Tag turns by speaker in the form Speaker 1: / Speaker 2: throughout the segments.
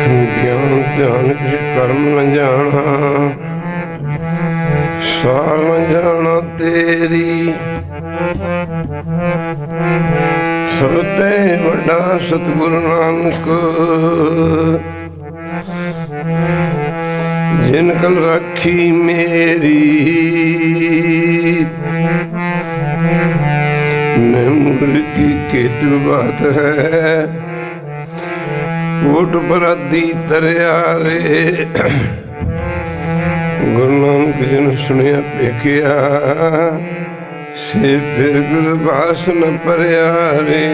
Speaker 1: ਗਿਆਨ ਧਿਆਨ ਕਿਛ ਕਰਮ ਨ ਜਾਣਾ, ਸਾਰ ਨ ਜਾਣਾ ਤੇਰੀ। ਸਭ ਤੇ ਵੱਡਾ ਸਤਿਗੁਰੂ ਨਾਨਕ, ਜਿਨ ਕਲ ਰਾਖੀ ਮੇਰੀ। मैं मूर्ख की केतु बात है, कोट पराधी तरया रे। गुरु नानक जिन सुनिया पेखिया, से फिर गुरबास न परया रे।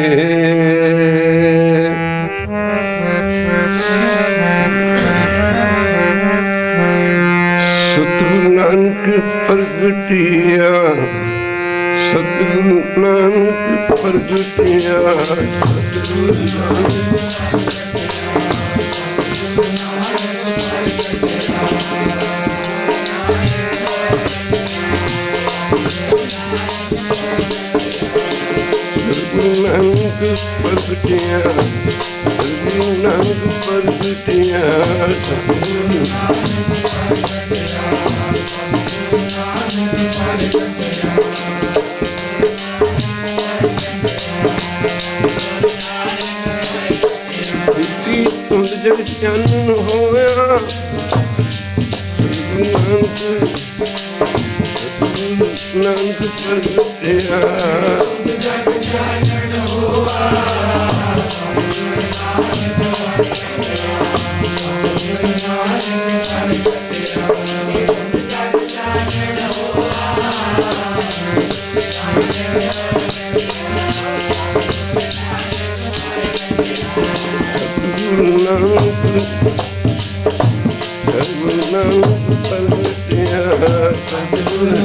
Speaker 1: सतगुरु नानक प्रगटिया, सतगुरु नानक प्रगटिया। सतगुरु नानक प्रगटिया, सतगुरु नानक प्रगटिया। जग चानन होया, नानक प्रगटिया। सतगुरु नानक प्रगटिया। सतगुरु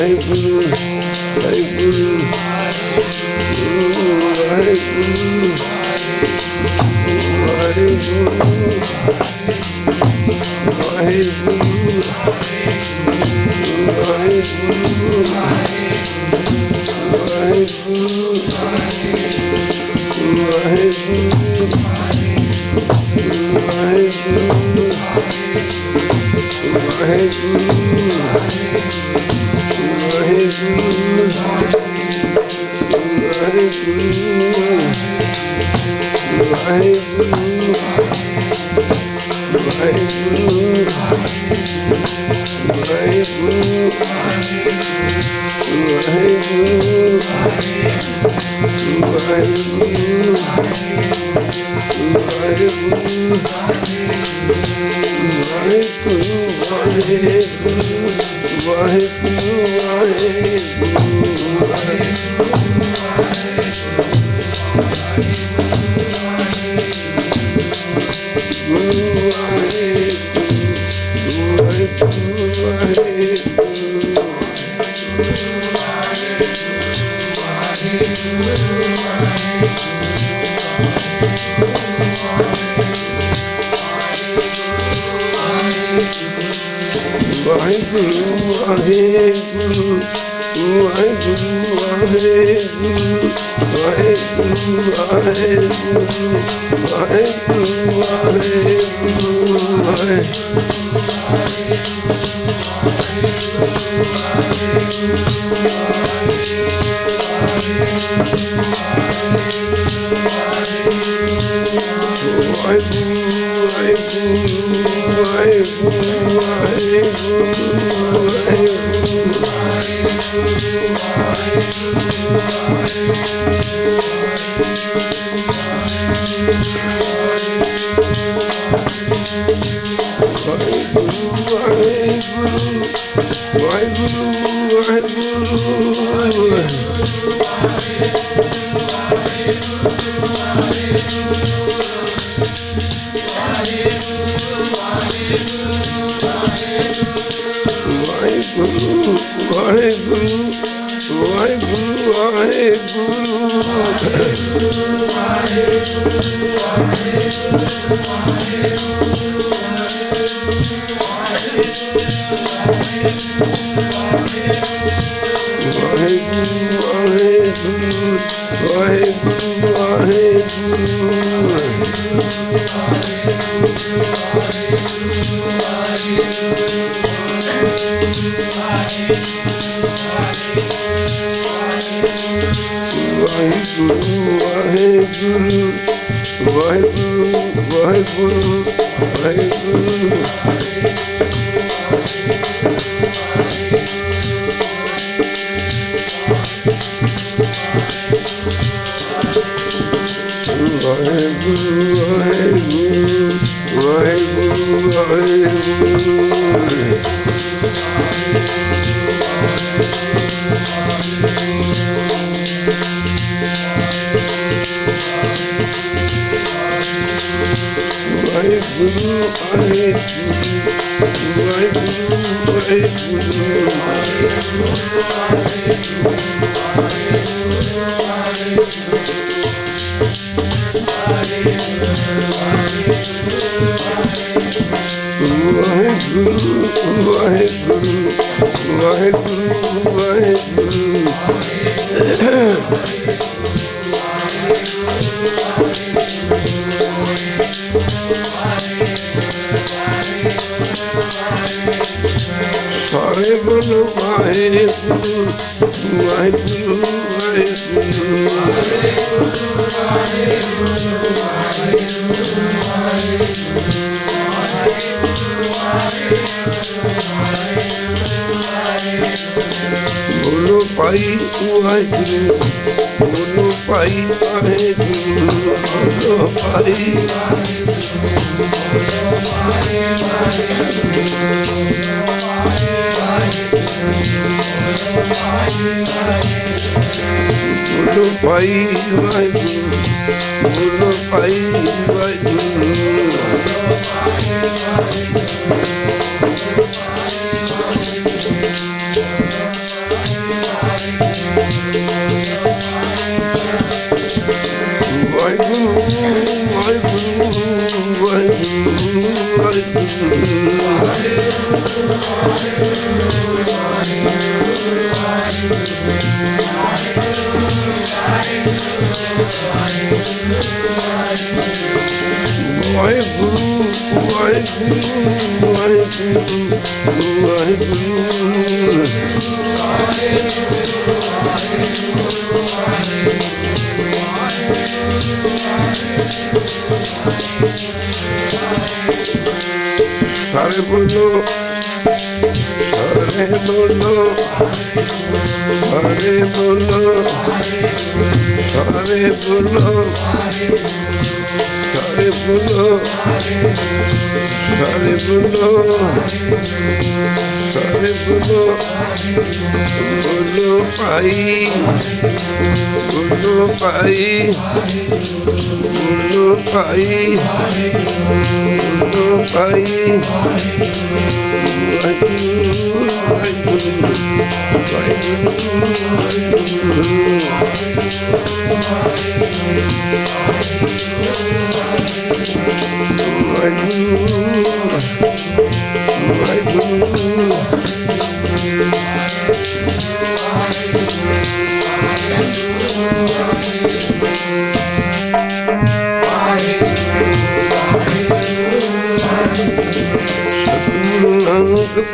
Speaker 2: Thank you.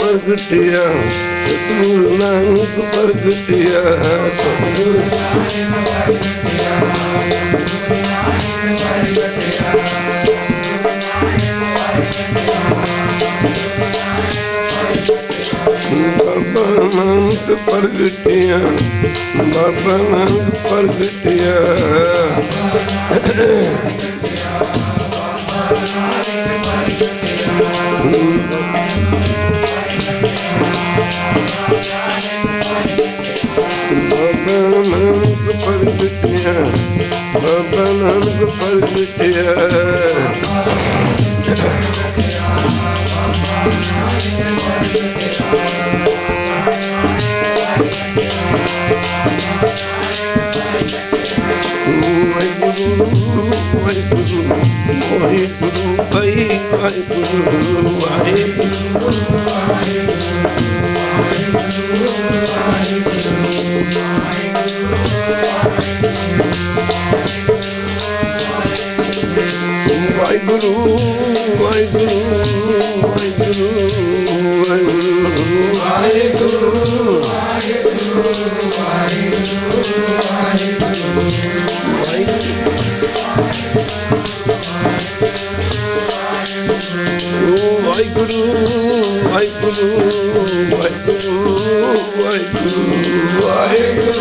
Speaker 1: प्रगटिया सतगुरु नानक प्रगटिया सतगुरु बाबा नानक प्रगटिया बाबा नानक प्रगटिया बाबा नानक प्रगटिया बाबा नानक प्रगटिया वाहिगुरु वाहिगुरु वाहिगुरु वाहिगुरु वाहिगुरु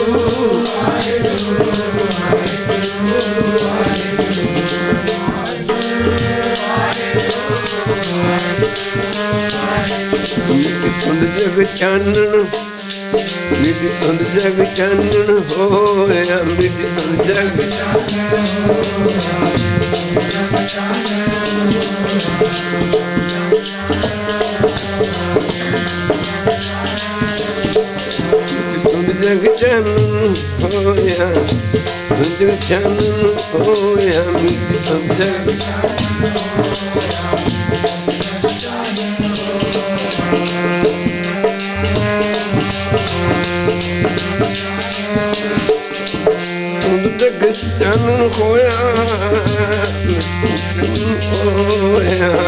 Speaker 1: जग चानन मेरी तंद जग चानन होया मेरी तंद जग जग चानन होया जग चानन होया मेरी तंद जग जग चानन होया होया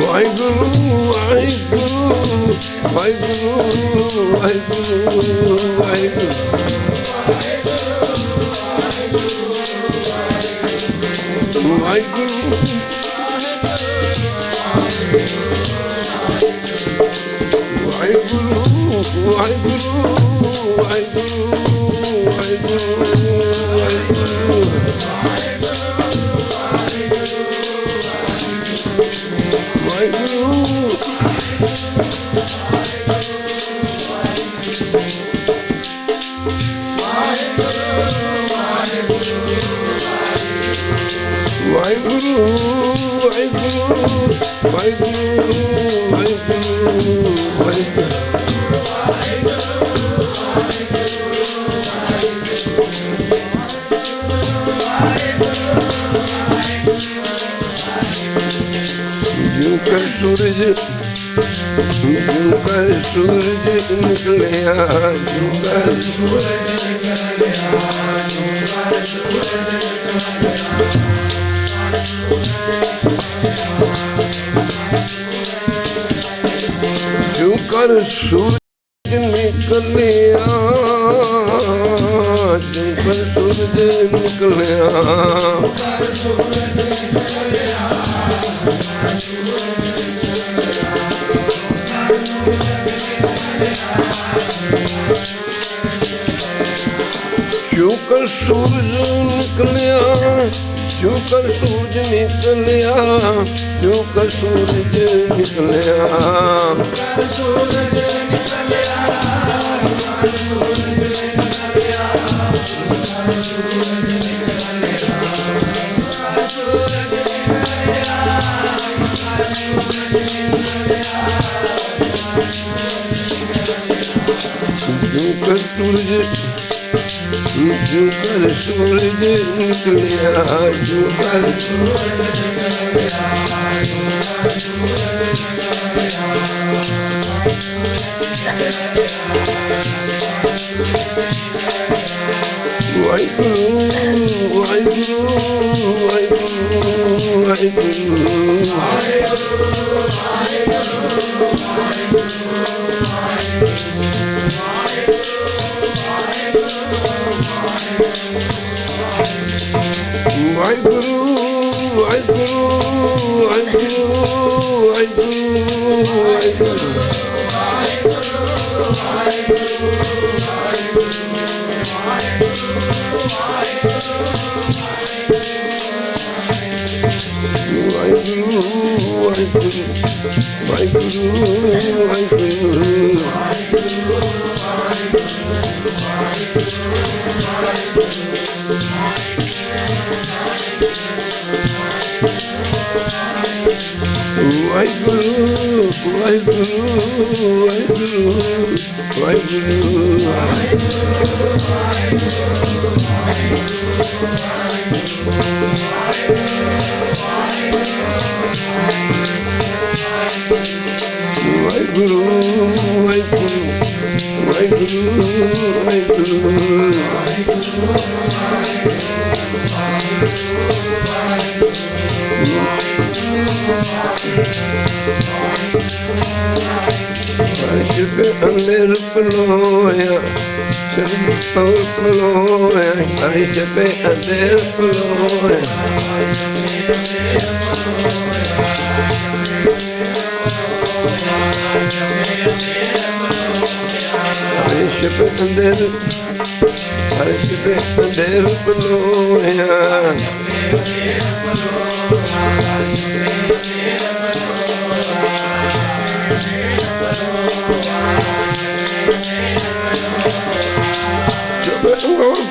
Speaker 1: ਵਾਹਿਗੁਰੂ ਵਾਹਿਗੁਰੂ ਵਾਹਿਗੁਰੂ ਵਾਹਿਗੁਰੂ सूरज निकलिया कर सूरज निकलिया कर सूरज निकलिया क्यों कर सूरज निकलिया क्यों कर सूरज निकलिया क्यों कर सूरज निकलिया क्यों कर सूरज जुकर सूरज निकलिया जुकर सूरज वाहिगुरु वाहिगुरु वाहिगुरु वाहिगुरु अंदर पलोया पलोया अर्श पे अंदर पलोया अर्श पे अंदर पलोया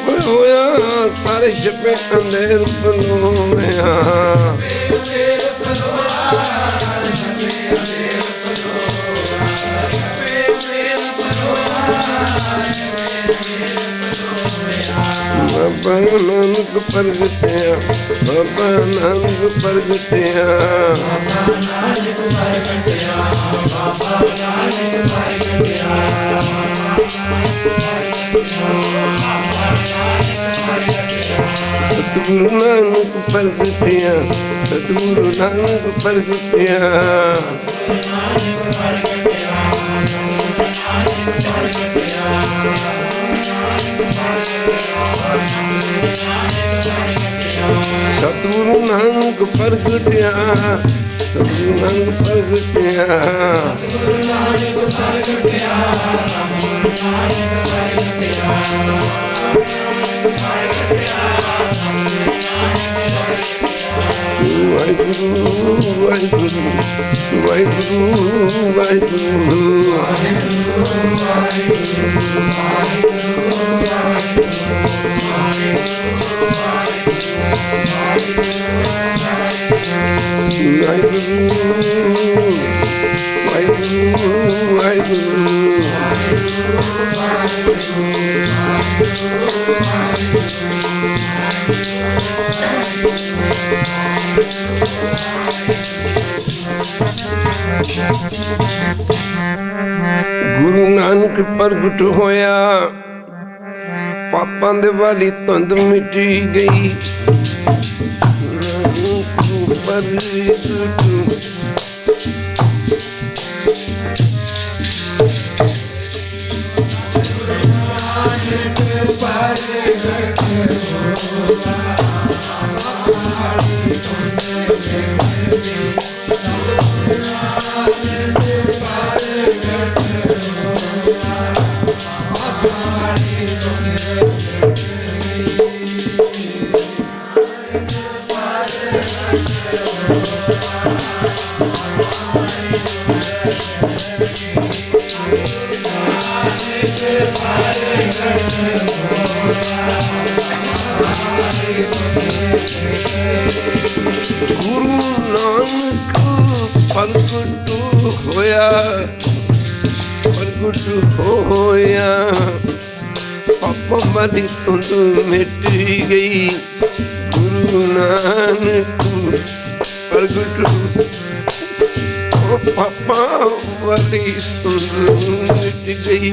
Speaker 1: पलोया अर्श पे अंदर पलोया बाबा नानक प्रगटिया बाबा नानक प्रगटिया सतगुरु नानक प्रगटिया सतगुरु नानक प्रगटिया सतगुरु नानक प्रगटिया सतगुरु नानक प्रगटिया वाहिगुरु वाहिगुरु वाहिगुरु वाहिगुरु गुरु नानक प्रगट होया पापां दे वाली धुंध मिटी गई गुरु नानक प्रगट होया पापा वाली धुंध मिट गई गुरु नानक प्रगट पापा वाली धुंध मिट गई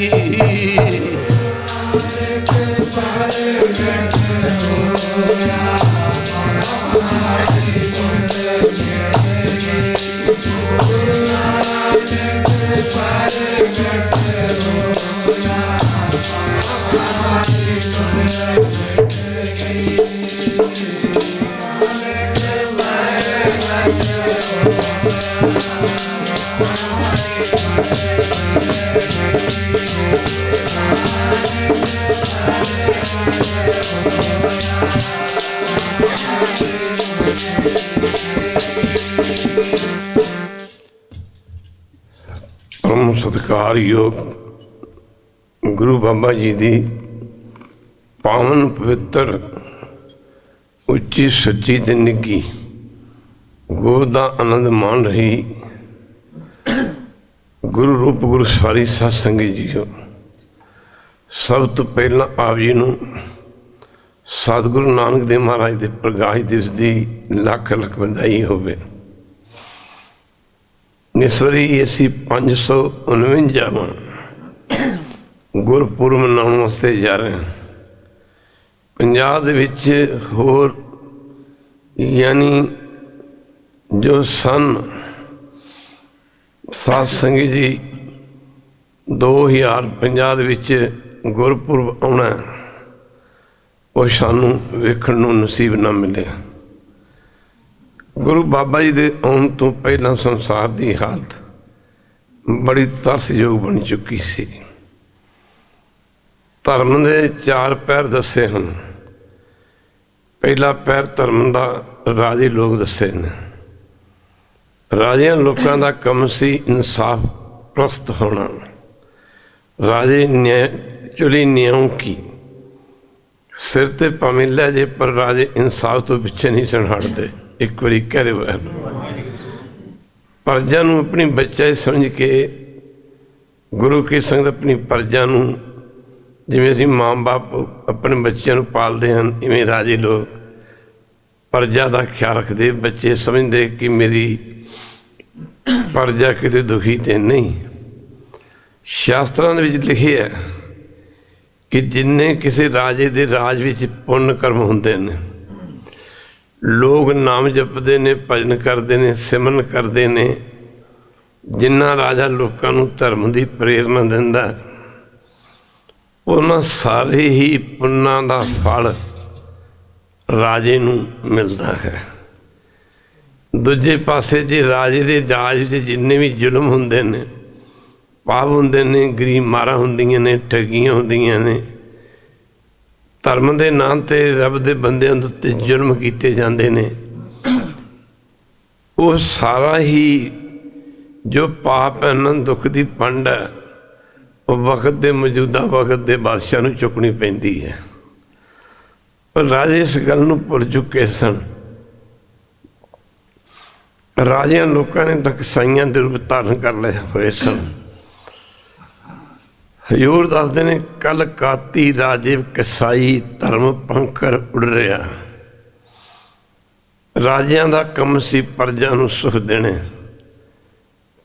Speaker 1: परम सत्कारयोग गुरु बाबा जी दी पावन पवित्र उच्ची सच्ची ते निੱਘੀ गोद का आनंद मान रही गुरु रूप गुरु सारी सत्संग जीओ। सब तो पहला आप जी नूं सतगुरु नानक देव महाराज के प्रकाश दिवस की लख लख बधाई होवे। इस वारी असी 549वां गुरपुरब मनाउण वास्ते जा रहे हैं। पंजाब दे विच होर यानी जो सन सत्संग जी 2050 दे विच गुरपुरब आउणा वो सानू वेखण नूं नसीब ना मिले। गुरु बाबा जी दे आउण तो पहला संसार की हालत बड़ी तरसयोग बन चुकी सी। धर्म दे 4 पैर दसे हैं। पहला पैर धर्म का राजे लोग दसे ने। राजिया लोगों का कम सी इंसाफ प्रस्त होना। राजे न्याय चुली न्यायों की सिर ते भावें लै जे पर राजे इंसाफ तो पिछे नहीं सन हटते। एक बारी कह दे प्रजा नूं अपनी बच्चा समझ के गुरु की संगत अपनी प्रजा नूं जिवें असीं माँ बाप अपने बच्चों नूं पालते हैं इवें राजे लोग प्रजा का ख्याल रखते। बच्चे समझते कि मेरी प्रजा किते दुखी तो नहीं। शास्त्रां दे विच लिखे है कि जिन्ने किसी राजे दे राज विच पुण्य कर्म हुंदे ने लोग नाम जपते ने, भजन करते हैं, सिमरन करते हैं। जिन्ना राजा लोगों को धर्म की प्रेरणा दिंदा, उन्हां सारे ही पुन्नां दा फल राजे नूं मिलता है। दूजे पासे जे राजे दे राज दे जिन्ने भी जुल्म हुंदे ने, पाप हुंदे ने, गरीब मारा हुंदियां ने, ठगियां हुंदियां ने, धर्म के नाम ते रब दे बंदियां दे उत्ते जुल्म कीते जांदे ने, वो सारा ही जो पाप है ना, दुख की पंड है, वो वक्त के मौजूदा वक्त के बादशाह नूं चुकनी पैंदी है। पर राजे इस गल नूं भुल चुके सन। राजियां लोगों ने तो कसाइयां दे रूप धारण कर लए हुए सन। हजूर दसदे ने, कल काती राजे कसाई धर्म पंकर उड़ रहा। राजियां दा कम सी प्रजा नूं सुख देने,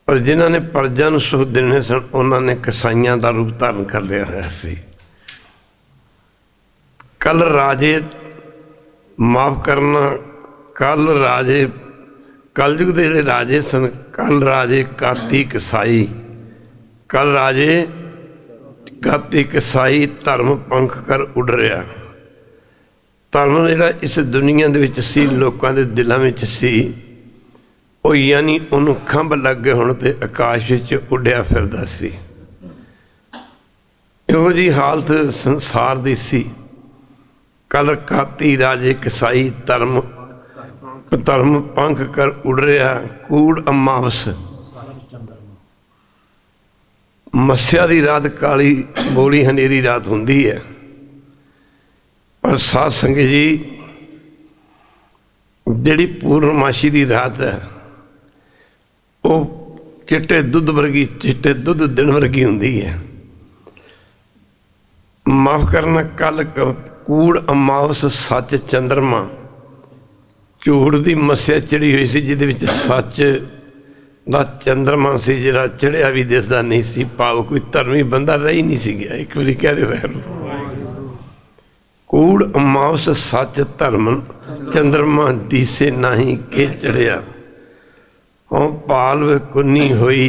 Speaker 1: पर जिन्हां ने प्रजा नूं सुख देने सन, उन्होंने कसाइयां दा रूप धारण कर लिया होया सी। कल राजे माफ करना, कल राजे कलयुग दे जिहड़े राजे सन, कल राजे काती कसाई, कल राजे काती कसाई धर्म पंख कर उड़ रहा। धर्म जिहड़ा इस दुनिया दे विच सी, लोकां दे दिलां विच सी, वो यानी उन्होंने खंभ लगे होने ते आकाश विच उड्डिया फिरदा सी। इहो जी हालत संसार दी सी। कल काती राजे कसाई धर्म पंख कर उड़ रहा। कूड़ अमावस, मस्या की रात काली बोली हनेरी रात होंदी है। पर साध संगत जी, जिहड़ी पूर्णमाशी की रात है, वो चिट्टे दुध वर्गी, चिट्टे दुध दिन वर्गी होंदी है। माफ करना, कल कूड़ अमावस सच चंद्रमा, झूठ की मस्या चढ़ी हुई सी, जिहदे विच सच दा चंद्रमा से जिहड़ा चढ़िया भी दिसदा नहीं सी। भाव कोई धर्मी बंदा रही नहीं सी गया। एक बारी कह दे वैरू, कूड़ अमावस सच धर्म चंद्रमा दिसे नहीं के चढ़िया। हों पाल कुन्नी होई,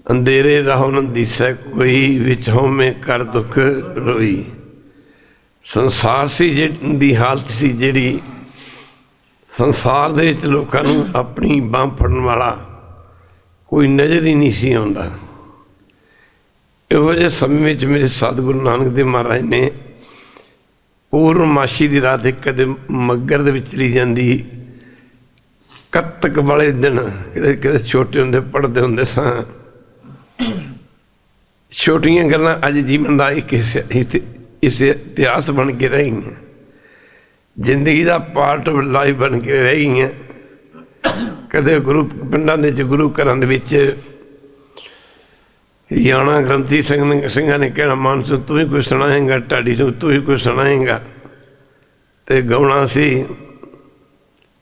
Speaker 1: अंधेरे राह न दिसै कोई, विच में कर दुख रोई। संसार सी जी हालत सी, जिहड़ी संसार दे विच लोकां नूं अपनी बांह फड़न वाला कोई नज़र ही नहीं सी आउंदा। इहो जिहे समय में मेरे सतगुरु नानक देव महाराज ने पूर्णमाशी की रात एक कदे मगर दे विच चली जांदी। कत्तक वाले दिन किते किते छोटे हुंदे पढ़दे हुंदे सां। छोटियां गल्लां अज जीवन का एक इस इतिहास बन के रह गई, जिंदगी का पार्ट ऑफ लाइफ बन के रह गई। कदे गुरु पिंडां दे विच गुरु घरां दे विच याना ग्रंथी सिंघां ने कहना, मानसू तू भी कोई सुनाएगा, ढाडी सिंह तू भी कोई सुनाएगा। तो गाउणा सी,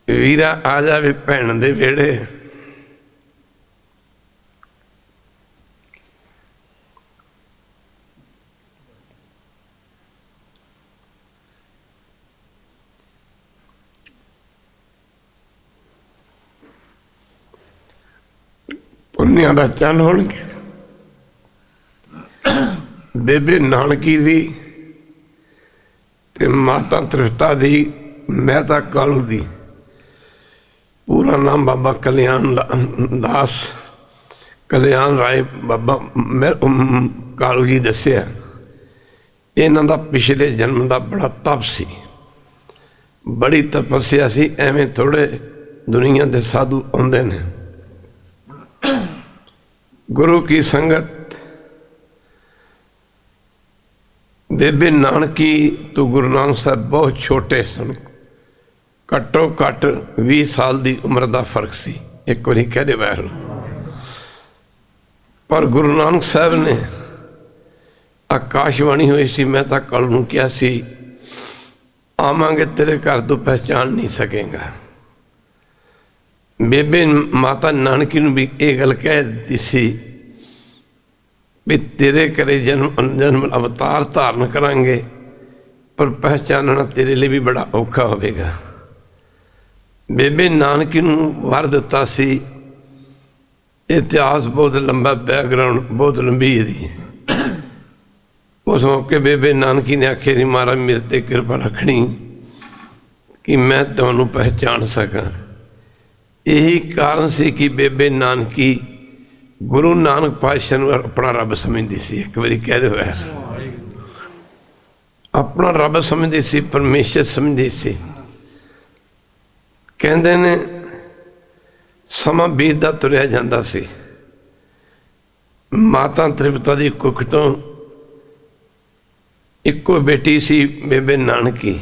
Speaker 1: वीरा आ जावे भैन दे वेड़े, पुन्निया दा चंद होणगे। बेबे नानकी दी ते माता त्रिफता दी, मेहता कालू दी। पूरा नाम बाबा कल्याण दास कल्याण राय बाबा कालू जी दसिया। इन्हां दा पिछले जन्म का बड़ा तप सी, बड़ी तपस्या सी। एवें थोड़े दुनिया के साधु आउंदे ने। गुरु की संगत, बेबे नानकी तो गुरु नानक साहब बहुत छोटे सन, घट्टो घट्ट 20 साल की उम्र का फर्क सी। एक बारी कह दे वैर, पर गुरु नानक साहब ने आकाशवाणी हुई सी, मैं तो कल नूं कहा सी, आवांगे तेरे घर तो पहचान नहीं सकेगा। बेबे माता नानकी नूं भी ये गल कह दी सी भी तेरे करे जन्म जन्म अवतार धारण करांगे, पर पहचानना तेरे लिए भी बड़ा औखा होगा। बेबे नानकी नूं वर दिता सी। इतिहास बहुत लंबा, बैकग्राउंड बहुत लंबी है। उस मौके बेबे नानकी ने आखे नहीं महाराज मेरे ते कृपा रखनी कि मैं तुहानूं पहचान सकां। यही कारण से कि बेबे नानकी गुरु नानक पातशाह नूं अपना रब समझदी सी। एक बारी कह दो है, अपना रब समझदी सी, परमेश्वर समझदी सी। कहंदे ने समा बीतदा तुरिया जांदा सी। माता त्रिपता दी कुख तो इक्को बेटी सी बेबे नानकी।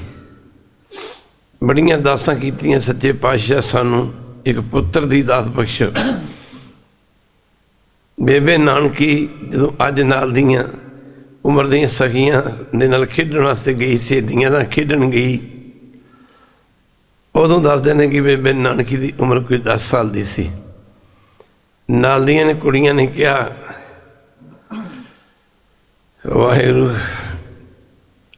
Speaker 1: बड़ियां दासां कीतियां, सच्चे पातशाह सानू एक पुत्र दी दात बख्श। बेबे नानकी जदों अज नाल दियां उम्र दियां सखियां दे नाल खेडण वास्ते गई, सहेलियां नाल खेडण गई, उदों दसदे ने कि बेबे नानकी की उम्र कोई 10 साल की सी। नाल दियां ने कुड़ियां ने कहा वाहिगुरू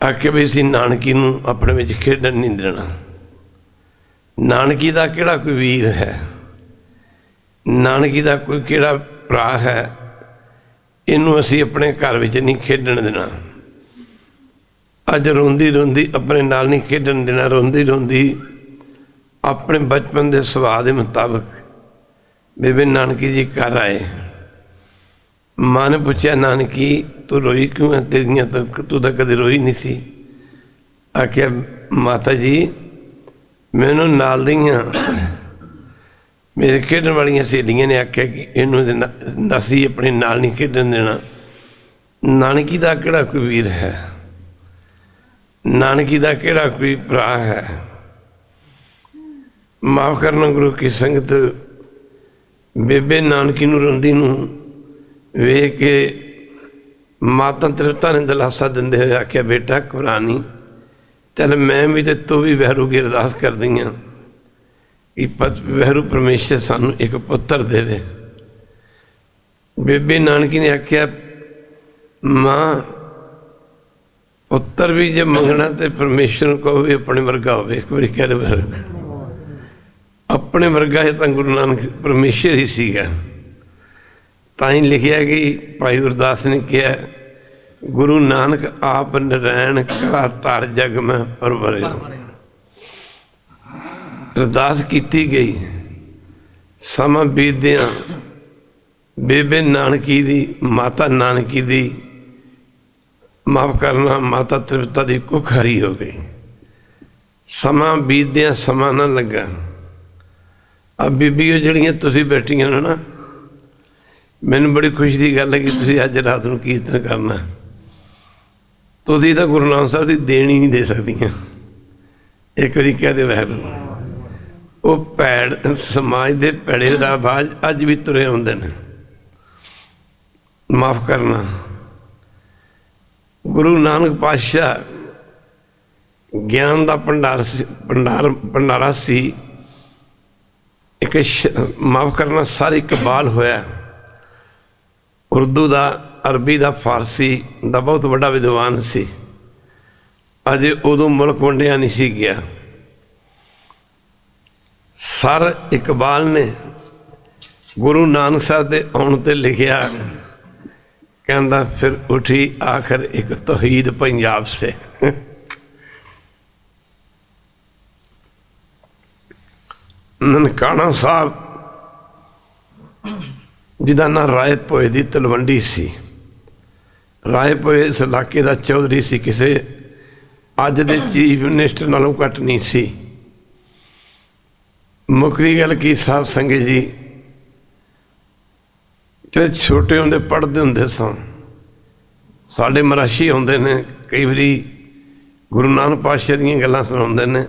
Speaker 1: आखे भी असीं नानकी नूं अपने विच खेडण नहीं देना। नानकी दा किहड़ा कोई वीर है, नानकी दा कोई किहड़ा भरा है, इनू असीं अपने घर विच नहीं खेडण देना। अज रोंदी रोंदी अपने नाल नहीं खेडण देना। रोंदी रोंदी अपने बचपन के सुभाव के मुताबिक बेबे नानकी जी घर आए। माँ ने पूछा नानकी तू रोई क्यों है, तेरिया तू तो कदे रोई नहीं सी। आख्या माता जी मैनू नाल दियां मेरे खेडण वालियां सहेलियां ने आख्या कि इनू असीं अपने नाल नहीं खेडण देना। नानकी दा किहड़ा कोई वीर है, नानकी दा किहड़ा कोई भरा है। माफ़ करना गुरु की संगत, बेबे नानकी नूं रोंदी नूं वेख के माता त्रिपता ने दिलासा दिंदे हुए आख्या बेटा घबरा नहीं, चल मैं भी तो तू भी वैरू की अरदास कर दी हाँ कि वैरू परमेश्वर सानू एक पुत्र देवे। बेबे नानकी ने आख्या माँ पुत्र भी जे मंगना तो परमेश्वर को भी अपने वर्गा हो। एक बार कह दो अपने वर्गा है तो गुरु नानक परमेश्वर ही सीगा। ताई लिखिया कि भाई गुरदास ने कहा गुरु नानक आप नरैण कला तार जग में परवरे। अरदास की गई। समा बीतदियां बेबे नानकी दी माता नानकी दी माफ़ करना माता त्रिपता की कुख हरी हो गई। समा बीतदियां समा ना लगा। अब बीबीओ जड़ियाँ तुसीं बैठियां ना, मैनूं बड़ी खुशी की गल है कि तुसीं अज रात नूं कीर्तन करना। तुसीं तां गुरु नानक साहब की देन ही नहीं दे सकदियां। एक बारी कह दे वैर वो भैड़ समाज के भैड़े राबाज अज भी तुरे आउंदे ने। माफ़ करना गुरु नानक पातशाह ज्ञान का भंडारा सी। एक माफ़ करना सारी कबाल होया। उर्दू का अरबी का फारसी का बहुत बड़ा विद्वान सी। अजे उदों मुल्क वंडिया नहीं सी गया। सर इकबाल ने गुरु नानक साहब के आने ते लिखिया कहता फिर उठी आखिर एक तौहीद पंजाब से। ननकाना साहब जिदा ना राय पोए की तलवंडी सी। राय पोए इस इलाके का चौधरी सी, किसी अज के चीफ मिनिस्टर नालों घट नहीं सी। मुक्ति गल की साहब संगत जी फिर छोटे होंदे पढ़ते होंदे सन। साढ़े मराशी आउंदे ने कई बारी गुरु नानक पातशाह दीयां गल्लां सुणाउंदे ने।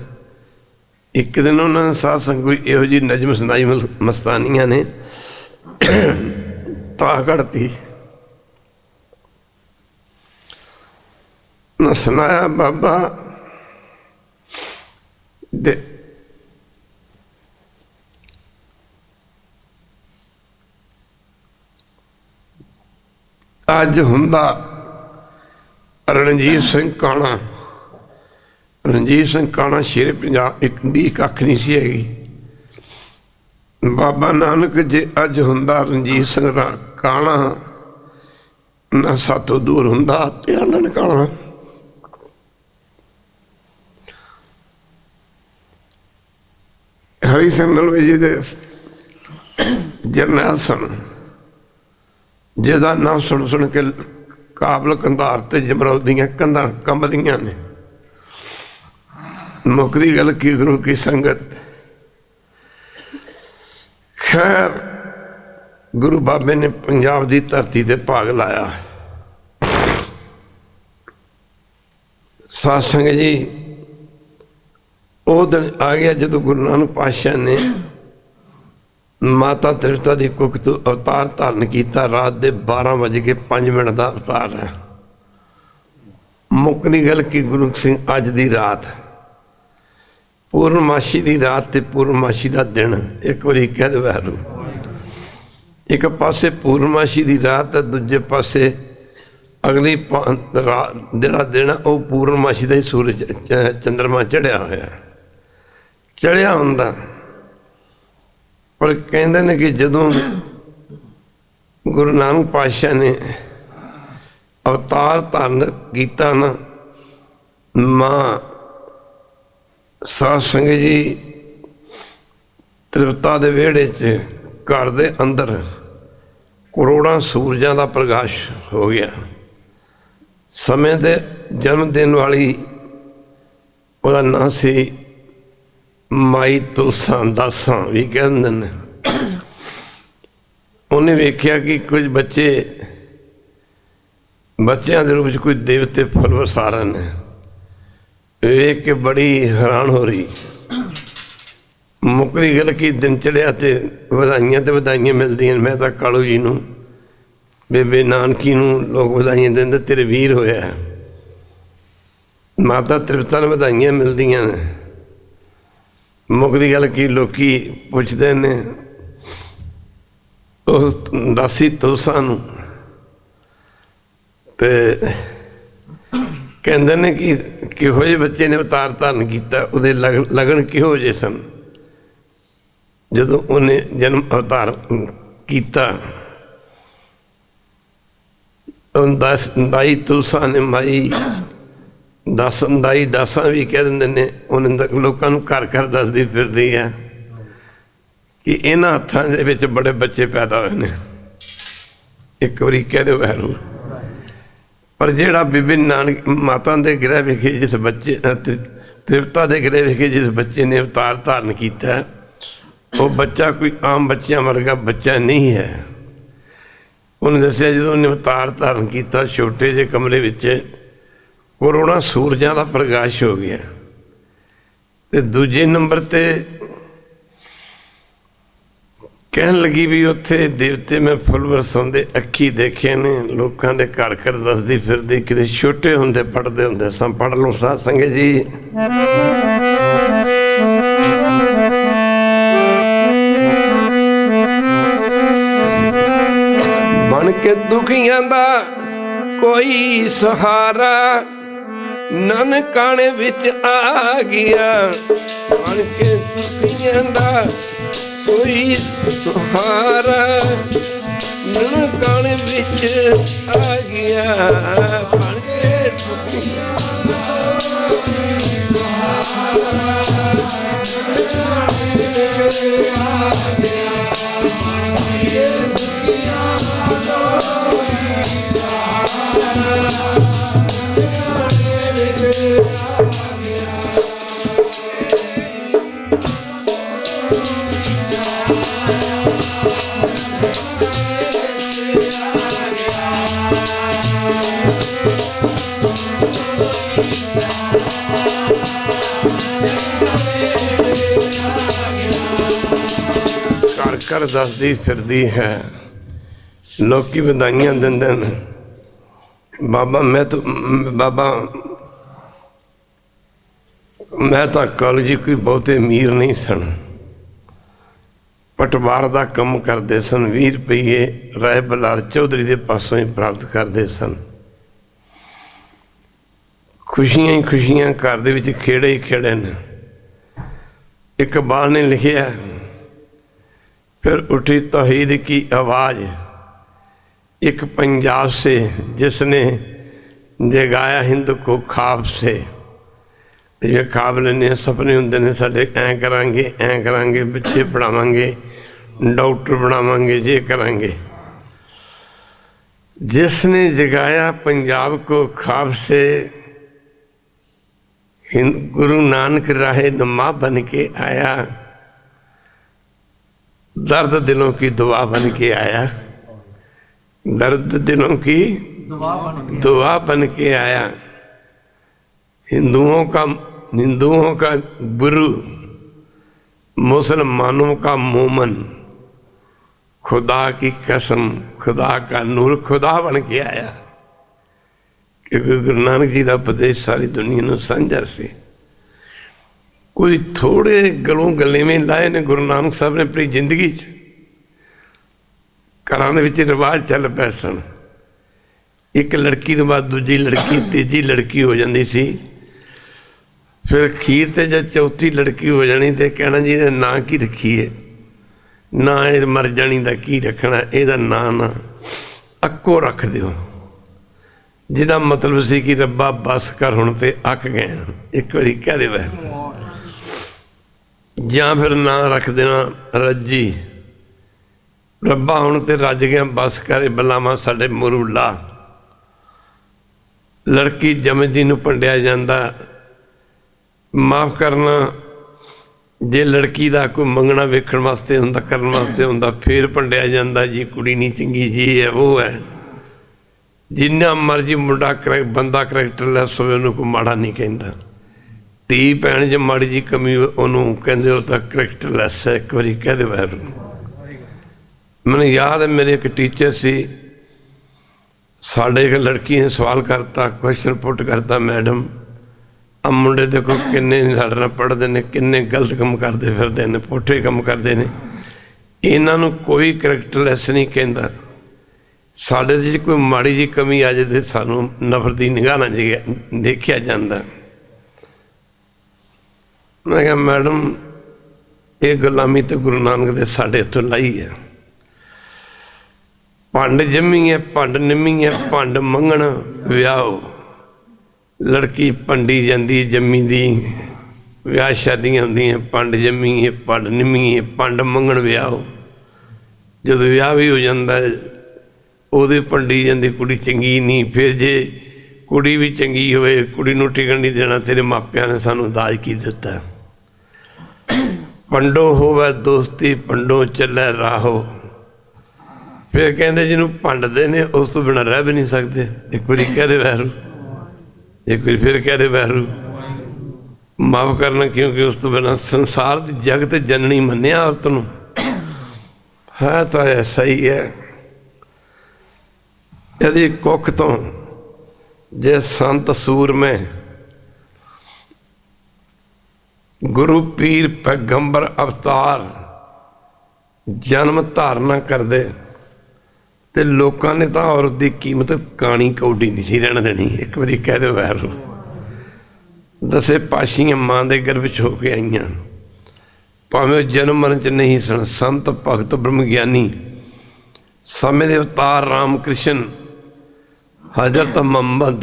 Speaker 1: एक दिन उन्होंने साध संग कोई इहो जी नजम सुनाई मस्तानिया ने ता घड़ती न सुनाया बाबा दे अज हुंदा रणजीत सिंह काणा। रणजीत सिंह काणा शेरे पंजाब एक दी कख नहीं सी हैगी। बाबा नानक जे अज हुंदा रणजीत सिंह काणा, ना सातों दूर हुंदा तेरा ननकाणा। हरि सिंह नलवे जी दे जरनैल सन, जिहदा नाम सुन सुन के काबल कंधार ते जमरौद दियां कंधां कंबदियां ने। मुकदी गल की गुरु की संगत। खैर गुरु बाबे ने पंजाब की धरती ते भाग लाया। साध संगत जी वो दिन आ गया जदों गुरु नानक पातशाह ने माता त्रिवता की कुख तो अवतार धारण किया। रात के 12:05 का अवतार है। मुकदी गल की गुरु सिंह अज की रात पूर्णमाशी की रात ते पूर्णमाशी का दिन एक बारी कह दे वैरू। एक पासे पूर्णमाशी की रात है, दूजे पासे अगली जिहड़ा दिन वो पूर्णमाशी का ही सूरज चंद्रमा चढ़िया होया चढ़िया हुंदा। पर कहते हैं कि जदों गुरु नानक पातशाह ने अवतार धारण किया ना, माँ साध संगत जी त्रिवता के विहड़े च घर के अंदर करोड़ों सूरजां का प्रकाश हो गया। समय दे जन्म देने वाली उसका नाम सी माई तुलसा दासा भी कह दिंदे ने। उन्हें वेख्या कि कुछ बच्चे बच्चों के रूप में कोई देवते फुल वरसा रहे हैं। वेख के बड़ी हैरान हो रही। मुकदी गल की दिन चढ़िया तो वधाइयां तो वधाइयां मिलदियां। मैं तो कालू जी नूं बेबे नानकी नूं लोग वधाइयां देंदे तेरे वीर होया। माता त्रिवता नूं वधाइयां मिलदियां ने। मुकदी गल की लोकी पुछदे ने उस दासी तुलसा नूं ते कहते हैं कि किहो जे बच्चे ने अवतार धारण किया, उहदे लगन किहो जे सन जदों उन्हें जन्म अवतार किया। दाई तुलसा ने माई दाई दासा भी कह देंगे ने। उन्हें लोगों को घर घर दसदी फिरदी है कि इन्हां हत्थां दे विच बड़े बच्चे पैदा होए ने। एक बारी कह दो वैरू। पर जिहड़ा बीबी नानक माता के गृह विखे जिस बच्चे त्रिवता के गृह विखे जिस बच्चे ने अवतार धारण किया, वो बच्चा कोई आम बच्चों वर्गा बच्चा नहीं है। उन्हें दसिया जो उन्हें अवतार धारण किया, छोटे जे कमरे विच करोड़ों सूरजां का प्रकाश हो गया। तो दूजे नंबर ते कहन लगी भी उत्थे देवते मैं फुल वरसाउंदे अखी देखे ने। लोगों के घर घर दसदी फिरदी किते छोटे हुंदे पढ़ते हुंदे सन। पढ़ लो साध संगत जी। बन के दुखियां दा कोई सहारा ननकाणे विच आ गया। बन के दुखियां दा कोई सहारा ननकाणे विच आ गया। बन के दुखियां घर दसदी फिरदी है। लोग बधाइयां देंदे ने। बाबा मैं तो कालू जी कोई बहुते अमीर नहीं सन। पटवार का काम करते सन। 20 रुपये राय बलार चौधरी के पासों ही प्राप्त करते सन। खुशियां ही खुशियां घर दे विच खेड़े ही खेड़े ने। इकबाल ने लिखिया फिर उठी तौहीद की आवाज़ एक पंजाब से, जिसने जगाया हिंद को ख्वाब से। ये ख्वाब लेने सपने होंगे ने साडे, ऐ करांगे बच्चे पढ़ावांगे, डॉक्टर बनावांगे, ये करांगे। जिसने जगाया पंजाब को ख्वाब से, गुरु नानक राहे नुमा बन के आया, दर्द दिलों की दुआ बन के आया, दर्द दिलों की दुआ बन के आया। हिंदुओं का गुरु, मुसलमानों का मोमन, खुदा की कसम, खुदा का नूर, खुदा बन के आया। क्योंकि गुरु नानक जी का उपदेश सारी दुनिया को साझा से। कोई थोड़े गलों गले में लाए ने गुरु नानक साहब ने अपनी जिंदगी घरां दे विच रिवाज चल पए सन। एक लड़की तो बाद दूजी लड़की, तीजी लड़की हो जाती सी, फिर खीर ते जब चौथी लड़की हो जानी तो कहना जी ने ना की रखीए, ना ये मर जानी दा की रखना, ਇਹਦਾ ਨਾਂ ना अक्को रख दिओ, जिहदा मतलब सी कि रब्बा बस कर हुण ते अक गए, एक बारी कह दे वै, जां फिर ना रख देना रज्जी, रब्बा हुण ते रज गया, बस कर बलावा साडे मुरू ला। लड़की जमदी नूं भंडिया जांदा, माफ़ करना, जे लड़की का कोई मंगना वेखण वास्ते हुंदा, करन वास्ते हुंदा, फिर भंडिया जांदा जी कुड़ी नहीं चंगी, जी है वो है। जिन्ना मर्जी मुंडा बंदा करैक्टरलैस होवे उन्होंने कोई माड़ा नहीं कहता। धी भैन च माड़ी जी कमी उन्होंने कहते वो तो करैक्टरलैस है, एक बारी कह दे वैर। मैंने याद है मेरे एक टीचर सी, साढ़े एक लड़की ने सवाल करता, क्वेश्चन पुट करता, मैडम अब मुंडे देखो किन्ने साढ़े नाल पढ़ते हैं, किन्ने गलत काम करते फिरते हैं, पुठे काम करते हैं, इन्हों कोई करैक्टरलैस नहीं कहता। साढ़े जी कोई माड़ी जी कमी आ जाए तो सानू नफरती निगाह ना देखा जाता। मैं कहा मैडम ये गुलामी तो गुरु नानक दे साढ़े तो लाई है। भंड जमी है, भंड निमी है, भंड मंगण विआहो, लड़की भंडी जाती जमी दी, विआह शादियां होंदियां, भंड जमी है, भंड निमी है, भंड मंगण विआहो। जो विआह भी हो जाता है ਉਹਦੇ ਭੰਡੀ ਜਾਂਦੀ कुड़ी चंगी नहीं, फिर जे कुड़ी भी चंगी होए कुड़ी नूं टिकण नहीं देना, तेरे मापिਆਂ ने सानू दाज की दिता। पंडो होवे दोस्ती पंडों चले राहो, फिर कहते जिन्हों भंडते ने उस तो बिना रह भी नहीं सकते। एक बारी कह दे वैरू, एक बारी फिर कह दे वैरू, माफ़ करना, क्योंकि उस तो बिना संसार की जगत जननी मन्निया औरत नूं है तो ऐसा ही है। यदि कुख तो जे संत सूर में गुरु पीर पैगंबर अवतार जन्म धारना करते तो लोगों ने तो औरत की कीमत कानी कौडी नहीं सी रहने देनी। एक बारी कह दो वैर, दसे पाशियां मां के गर्भ च होके आईयां, भावें जन्म मरण च नहीं सन। संत भगत ब्रह्म ज्ञानी समय के अवतार राम कृष्ण हजरत मोहम्मद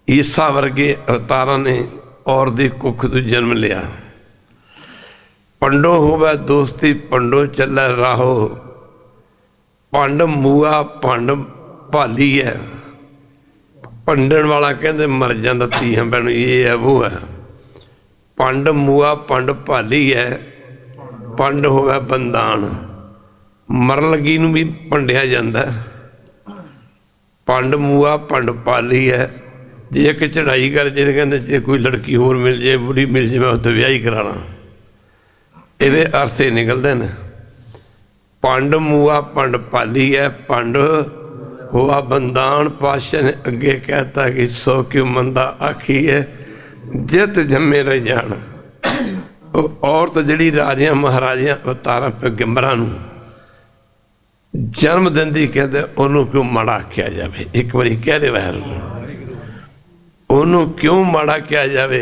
Speaker 1: ईसा वर्गे अवतारा ने और दी कुख तो जन्म लिया। पंडो होवे दोस्ती पंडो चले राहो, पंड मूआ पंड भाली है। पंडन वाला कहते मर जाता धीआं भैन, ये है वो है। पंड मूआ पंड भाली है, पंड होवे बंदान, मरन लगी नूं भी भंडिया जाता। पंड मूआ पंड पाली है, जे एक चढ़ाई कर जे कहते जे कोई लड़की होर मिल जाए, बुढ़ी मिल जाए, मैं उत्ते विआह ही कराना। ये अर्थ ही निकलते हैं। पंड मूआ पंड पाली है, पंड हुआ बंदान। पातशाह ने अगे कहता कि सौ क्यों मंदा आखी है, जित जमे रह जान। औरत जिहड़ी राजियां महाराजियां अवतारां पैगंबरां नूं जन्म दिंदी, कहते उन्होंने क्यों माड़ा आख्या जाए। एक बारी कह दे वैर, उन्होंने क्यों माड़ा किया जाए।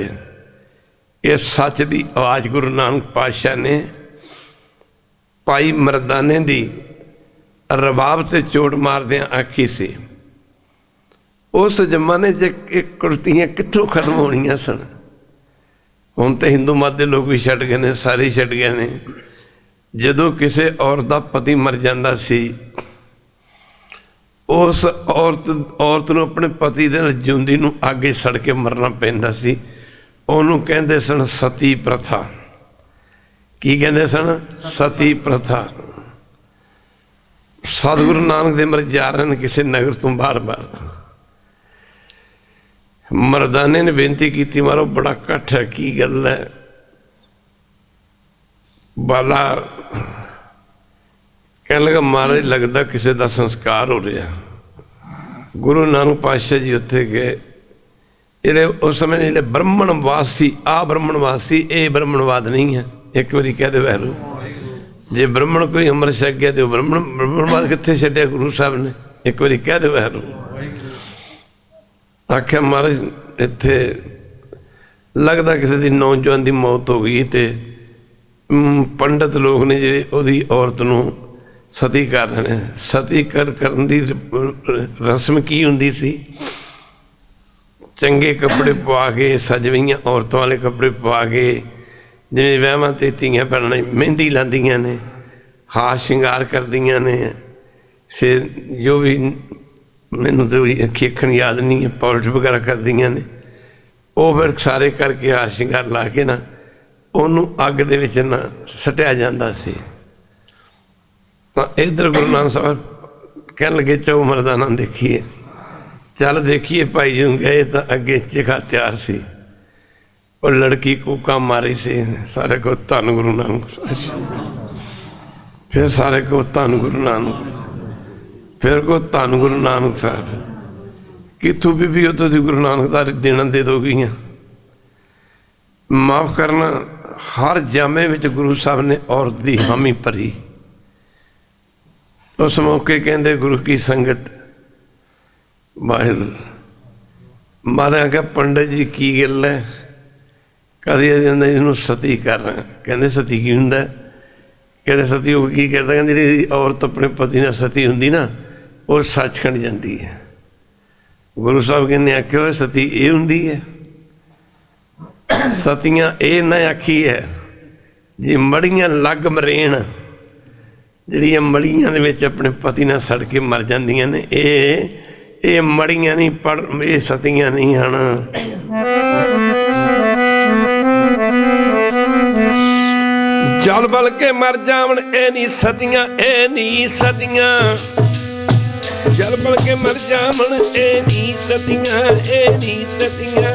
Speaker 1: इस सच की आवाज़ गुरु नानक पातशाह ने ਭਾਈ ਮਰਦਾਨੇ ਦੀ ਰਬਾਬ ਤੇ ਚੋਟ ਮਾਰਦਿਆਂ ਆਖੀ ਸੀ। ਉਸ ਜ਼ਮਾਨੇ 'ਚ ਇਹ ਕੁੜਤੀਆਂ ਕਿੱਥੋਂ ਖਤਮ ਹੋਣੀਆਂ ਸਨ। ਹੁਣ ਤਾਂ ਹਿੰਦੂ ਮਤ ਦੇ ਲੋਕ ਵੀ ਛੱਡ ਗਏ ਨੇ, ਸਾਰੇ ਛੱਡ ਗਏ ਨੇ। ਜਦੋਂ ਕਿਸੇ ਔਰਤ ਦਾ ਪਤੀ ਮਰ ਜਾਂਦਾ ਸੀ, ਉਸ ਔਰਤ ਨੂੰ ਆਪਣੇ ਪਤੀ ਦੇ ਨਾਲ ਜਿਉਂਦੀ ਨੂੰ ਅੱਗੇ ਸੜ ਕੇ ਮਰਨਾ ਪੈਂਦਾ ਸੀ। ਉਹਨੂੰ ਕਹਿੰਦੇ ਸਨ ਸਤੀ ਪ੍ਰਥਾ। ਕੀ ਕਹਿੰਦੇ ਸਨ? ਸਤੀ ਪ੍ਰਥਾ। ਸਤਿਗੁਰੂ ਨਾਨਕ ਦੇਵ ਮਹਾਰਾਜ ਜਾ ਰਹੇ ਨੇ ਕਿਸੇ ਨਗਰ ਤੋਂ ਬਾਰ-ਬਾਰ। ਮਰਦਾਨੇ ਨੇ ਬੇਨਤੀ ਕੀਤੀ, ਮਾਰੋ ਬੜਾ ਇਕੱਠ ਹੈ, ਕੀ ਗੱਲ ਹੈ? ਬਾਲਾ ਕਹਿਣ ਲੱਗਾ, ਮਹਾਰਾਜ ਲੱਗਦਾ ਕਿਸੇ ਦਾ ਸੰਸਕਾਰ ਹੋ ਰਿਹਾ। ਗੁਰੂ ਨਾਨਕ ਪਾਤਸ਼ਾਹ ਜੀ ਉੱਥੇ ਗਏ। ਇਹਦੇ ਉਸ ਸਮੇਂ ਜਿਹੜੇ ਬ੍ਰਹਮਣਵਾਦ ਸੀ, ਆਹ ਬ੍ਰਹਮਣਵਾਦ ਸੀ, ਇਹ ਬ੍ਰਹਮਣਵਾਦ ਨਹੀਂ ਹੈ। ਇੱਕ ਵਾਰੀ ਕਹਿ ਦੇ ਵੈਰੂ, ਜੇ ਬ੍ਰਹਮਣ ਕੋਈ ਅੰਮ੍ਰਿਤ ਛਕ ਗਿਆ ਤੇ ਉਹ ਬ੍ਰਹਮਣਵਾਦ ਕਿੱਥੇ ਛੱਡਿਆ ਗੁਰੂ ਸਾਹਿਬ ਨੇ? ਇੱਕ ਵਾਰੀ ਕਹਿ ਦੇ ਵੈਰੂ। ਆਖਿਆ ਮਹਾਰਾਜ ਇੱਥੇ ਲੱਗਦਾ ਕਿਸੇ ਦੀ ਨੌਜਵਾਨ ਦੀ ਮੌਤ ਹੋ ਗਈ ਤੇ ਪੰਡਤ ਲੋਕ ਨੇ ਜਿਹੜੇ ਉਹਦੀ ਔਰਤ ਨੂੰ ਸਤੀ ਕਰ ਰਹੇ ਨੇ। ਸਤੀ ਕਰਨ ਦੀ ਰਸਮ ਕੀ ਹੁੰਦੀ ਸੀ? ਚੰਗੇ ਕੱਪੜੇ ਪਵਾ ਕੇ, ਸਜਵੀਆਂ ਔਰਤਾਂ ਵਾਲੇ ਕੱਪੜੇ ਪਵਾ ਕੇ, ਜਿਵੇਂ ਵਿਆਹਾਂ 'ਤੇ ਧੀਆਂ ਭੈਣਾਂ ਮਹਿੰਦੀ ਲਾਉਂਦੀਆਂ ਨੇ, ਹਾਰ ਸ਼ਿੰਗਾਰ ਕਰਦੀਆਂ ਨੇ। ਫਿਰ ਜੋ ਵੀ ਮੈਨੂੰ ਤਾਂ ਅੱਖੀ ਅੱਖਣ ਯਾਦ ਨਹੀਂ ਹੈ, ਪੌਲਟ ਵਗੈਰਾ ਕਰਦੀਆਂ ਨੇ। ਉਹ ਫਿਰ ਸਾਰੇ ਕਰਕੇ ਹਾਰ ਸ਼ਿੰਗਾਰ ਲਾ ਕੇ ਨਾ ਉਹਨੂੰ ਅੱਗ ਦੇ ਵਿੱਚ ਨਾ ਸੱਟਿਆ ਜਾਂਦਾ ਸੀ। ਤਾਂ ਇੱਧਰ ਗੁਰੂ ਨਾਨਕ ਸਾਹਿਬ ਕਹਿਣ ਲੱਗੇ, ਚੋ ਮਰਦਾਨਾ ਦੇਖੀਏ। ਚੱਲ ਦੇਖੀਏ। ਭਾਈ ਜੀ ਗਏ ਤਾਂ ਅੱਗੇ ਚਿਖਾ ਤਿਆਰ ਸੀ। ਉਹ ਲੜਕੀ ਕੂਕਾਂ ਮਾਰੀ ਸੀ। ਸਾਰੇ ਕੋ ਧੰਨ ਗੁਰੂ ਨਾਨਕ। ਫਿਰ ਸਾਰੇ ਕੋ ਧੰਨ ਗੁਰੂ ਨਾਨਕ। ਫਿਰ ਕੋ ਧੰਨ ਗੁਰੂ ਨਾਨਕ ਸਾਹਿਬ। ਕਿੱਥੋਂ ਬੀਬੀ ਉੱਥੋਂ ਦੀ ਗੁਰੂ ਨਾਨਕ ਦਾ ਦੇਣਾ ਦੇ ਦੋ ਗਈਆਂ। ਮਾਫ਼ ਕਰਨਾ, ਹਰ ਜਾਮੇ ਵਿੱਚ ਗੁਰੂ ਸਾਹਿਬ ਨੇ ਔਰਤ ਦੀ ਹਾਮੀ ਭਰੀ। ਉਸ ਮੌਕੇ ਕਹਿੰਦੇ ਗੁਰੂ ਕੀ ਸੰਗਤ ਬਾਹਰ ਮਾਰਿਆ ਕਿ ਪੰਡਿਤ ਜੀ ਕੀ ਗੱਲ ਹੈ? ਕਦੇ ਇਹਨੂੰ ਸਤੀ ਕਰ ਰਹੇ। ਕਹਿੰਦੇ ਸਤੀ ਕੀ ਹੁੰਦਾ? ਕਹਿੰਦੇ ਸਤੀ ਉਹ ਕੀ ਕਰਦਾ? ਕਹਿੰਦੀ ਜਿਹੜੀ ਔਰਤ ਆਪਣੇ ਪਤੀ ਨਾਲ ਸਤੀ ਹੁੰਦੀ ਨਾ, ਉਹ ਸੱਚਖੰਡ ਜਾਂਦੀ ਹੈ। ਗੁਰੂ ਸਾਹਿਬ ਕਹਿੰਦੇ ਆਖਿਆ ਹੋਇਆ ਸਤੀ ਇਹ ਹੁੰਦੀ ਹੈ। ਸਤੀਆਂ ਇਹ ਨਾ ਆਖੀ ਹੈ ਜੀ ਮੜੀਆਂ ਲੱਗ ਮਰੇਣ, ਜਿਹੜੀਆਂ ਮੜੀਆਂ ਦੇ ਵਿੱਚ ਆਪਣੇ ਪਤੀ ਨਾਲ ਸੜ ਕੇ ਮਰ ਜਾਂਦੀਆਂ ਨੇ, ਇਹ ਮੜੀਆਂ ਨਹੀਂ, ਇਹ ਸਤੀਆਂ ਨਹੀਂ ਹਨ। ਜਲ ਬਲ ਕੇ ਮਰ ਜਾਵਣ ਇਹ ਨਹੀਂ ਸਤੀਆਂ, ਇਹ ਨਹੀਂ ਸਤੀਆਂ। ਜਲ ਬਲ ਕੇ ਮਰ ਜਾਵਣ ਇਹ ਨਹੀਂ ਸਤੀਆਂ, ਇਹ ਨਹੀਂ ਸਤੀਆਂ।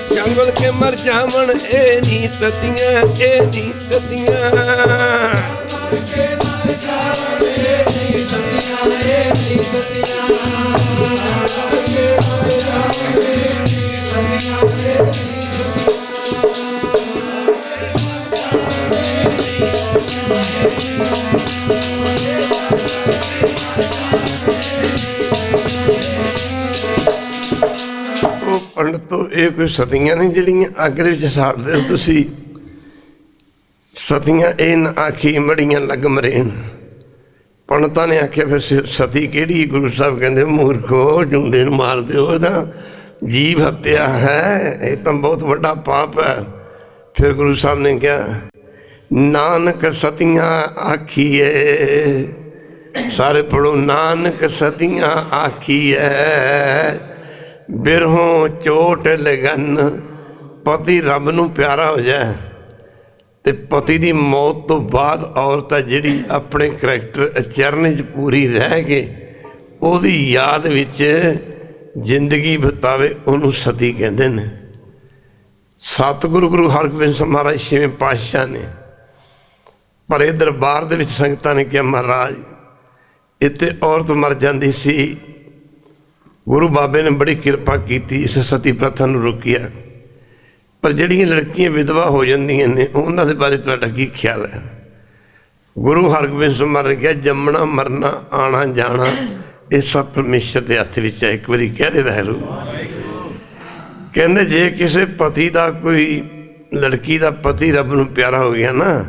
Speaker 1: ਜਲ ਬਲ ਕੇ ਮਰ ਜਾਵਣ ਇਹ ਨਹੀਂ ਸਤੀਆਂ, ਇਹ ਨਹੀਂ ਸਤੀਆਂ। ਜਲ ਬਲ ਕੇ ਮਰ ਜਾਵਣ ਇਹ ਨਹੀਂ ਸਤੀਆਂ, ਇਹ ਨਹੀਂ ਸਤੀਆਂ। ਉਹ ਪੰਡਤੋ ਇਹ ਕੋਈ ਸਤੀਆਂ ਨਹੀਂ ਜਿਹੜੀਆਂ ਅੱਗ ਦੇ ਵਿੱਚ ਸਾੜਦੇ ਹੋ ਤੁਸੀਂ। ਸਤੀਆਂ ਇਹ ਨਾ ਆਖੀ ਮੜੀਆਂ ਲੱਗ ਮਰੇਣ। ਪੰਡਤਾਂ ਨੇ ਆਖਿਆ ਫਿਰ ਸਤੀ ਕਿਹੜੀ? ਗੁਰੂ ਸਾਹਿਬ ਕਹਿੰਦੇ ਮੂਰਖੋ, ਜੁੰਦੇ ਨੂੰ ਮਾਰ ਦਿਓ, ਇਹਦਾ ਜੀਵ ਹੱਤਿਆ ਹੈ, ਇਹ ਤਾਂ ਬਹੁਤ ਵੱਡਾ ਪਾਪ ਹੈ। ਫਿਰ ਗੁਰੂ ਸਾਹਿਬ ਨੇ ਕਿਹਾ ਨਾਨਕ ਸਤੀਆਂ ਆਖੀਏ। ਸਾਰੇ ਪੜੋ, ਨਾਨਕ ਸਤੀਆਂ ਆਖੀਏ। ਬਿਰਹੋਂ ਚੋਟ ਲਗਨ, ਪਤੀ ਰੱਬ ਨੂੰ ਪਿਆਰਾ ਹੋ ਜਾਏ ਤੇ ਪਤੀ ਦੀ ਮੌਤ ਤੋਂ ਬਾਅਦ ਔਰਤ ਆ ਜਿਹੜੀ ਆਪਣੇ ਕਰੈਕਟਰ ਚਰਨ 'ਚ ਪੂਰੀ ਰਹਿ ਕੇ ਉਹਦੀ ਯਾਦ ਵਿੱਚ ਜ਼ਿੰਦਗੀ ਬਿਤਾਵੇ, ਉਹਨੂੰ ਸਤੀ ਕਹਿੰਦੇ ਨੇ। ਸਤਿਗੁਰੂ ਗੁਰੂ ਹਰਗੋਬਿੰਦ ਸਾਹਿਬ ਮਹਾਰਾਜ 6ਵੇਂ ਪਾਤਸ਼ਾਹ ਨੇ ਭਰੇ ਦਰਬਾਰ ਦੇ ਵਿੱਚ ਸੰਗਤਾਂ ਨੇ ਕਿਹਾ ਮਹਾਰਾਜ ਇੱਥੇ ਔਰਤ ਮਰ ਜਾਂਦੀ ਸੀ, ਗੁਰੂ ਬਾਬੇ ਨੇ ਬੜੀ ਕਿਰਪਾ ਕੀਤੀ, ਇਸ ਸਤੀ ਪ੍ਰਥਾ ਨੂੰ ਰੋਕਿਆ, ਪਰ ਜਿਹੜੀਆਂ ਲੜਕੀਆਂ ਵਿਧਵਾ ਹੋ ਜਾਂਦੀਆਂ ਨੇ ਉਹਨਾਂ ਦੇ ਬਾਰੇ ਤੁਹਾਡਾ ਕੀ ਖਿਆਲ ਹੈ? ਗੁਰੂ ਹਰਗੋਬਿੰਦ ਸਿੰਘ ਮਹਾਰਾਜ ਨੇ ਕਿਹਾ ਜੰਮਣਾ ਮਰਨਾ ਆਉਣਾ ਜਾਣਾ ਇਹ ਸਭ ਪਰਮੇਸ਼ਰ ਦੇ ਹੱਥ ਵਿੱਚ ਹੈ। ਇੱਕ ਵਾਰੀ ਕਹਿ ਦੇ ਵਾਹਿਗੁਰੂ। ਕਹਿੰਦੇ ਜੇ ਕਿਸੇ ਪਤੀ ਦਾ ਕੋਈ ਲੜਕੀ ਦਾ ਪਤੀ ਰੱਬ ਨੂੰ ਪਿਆਰਾ ਹੋ ਗਿਆ ਨਾ,